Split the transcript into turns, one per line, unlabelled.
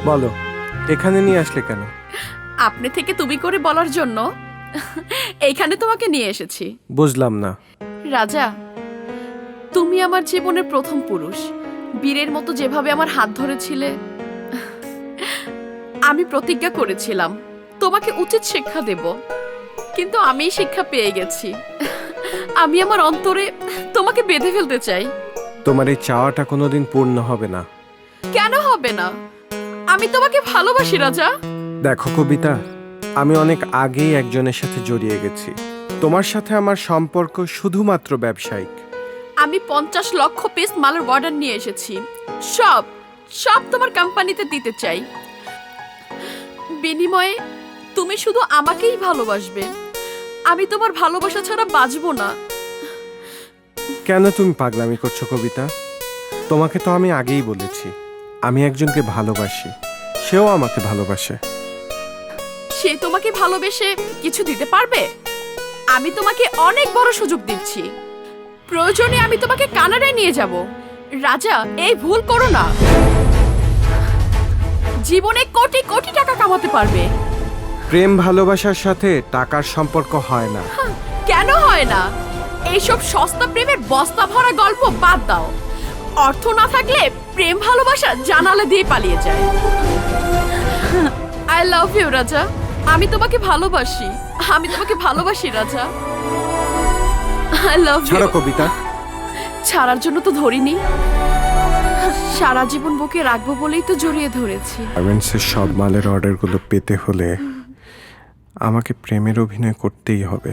বলো, এখানে নিয়ে আসলে কেন?
আপনি থেকে তুমি করে বলার জন্য এইখানে তোমাকে নিয়ে এসেছি।
বুঝলাম না।
রাজা, তুমি আমার জীবনের প্রথম পুরুষ। বীরের মতো যেভাবে আমার হাত ধরেছিলে, আমি প্রতিজ্ঞা করেছিলাম তোমাকে উচিত শিক্ষা দেব, কিন্তু আমি শিক্ষা পেয়ে গেছি। আমি আমার অন্তরে তোমাকে বেঁধে ফেলতে চাই।
তোমার এই চাওয়াটা কোনোদিন পূর্ণ হবে না।
কেন হবে না? আমি তোমাকে ভালোবাসি রাজা।
দেখো কবিতা, আমি অনেক আগেই একজনের সাথে জড়িয়ে গেছি। তোমার সাথে আমার সম্পর্ক শুধুমাত্র ব্যবসায়িক।
আমি 50 লক্ষ পিস মালের অর্ডার নিয়ে এসেছি। সব সব তোমার কোম্পানিতে দিতে চাই। বিনিময়ে তুমি শুধু আমাকেই ভালোবাসবে। আমি তোমার ভালোবাসা ছাড়া বাঁচবো না।
কেন তুমি পাগলামি করছো কবিতা? তোমাকে তো আমি আগেই বলেছি আমি একজনকে ভালোবাসি, সেও আমাকে ভালোবাসে।
সে তোমাকে ভালোবেসে কিছু দিতে পারবে? আমি তোমাকে অনেক বড় সুযোগ দিচ্ছি। প্রয়োজনে আমি তোমাকে কানাডায় নিয়ে যাব। রাজা, এই ভুল করো না। জীবনে কোটি কোটি টাকা কামাতে পারবে।
প্রেম ভালোবাসার সাথে টাকার সম্পর্ক হয় না।
কেন হয় না? এইসব সস্তা প্রেমের বস্তা ভরা গল্প বাদ দাও। অর্থ না থাকলে প্রেম ভালোবাসা জানালা দিয়ে পালিয়ে যায়। আই লাভ ইউ রাজা। আমি তোমাকে ভালোবাসি। আমি তোমাকে ভালোবাসি রাজা। I love you.
ছাড়ো কবিতা।
ছাড়ার জন্য তো ধরিনি, সারা জীবন বুকে রাখবো বলেই তো জড়িয়ে ধরেছি।
গার্মেন্টসের সব মালের অর্ডারগুলো পেতে হলে আমাকে প্রেমের অভিনয় করতেই হবে।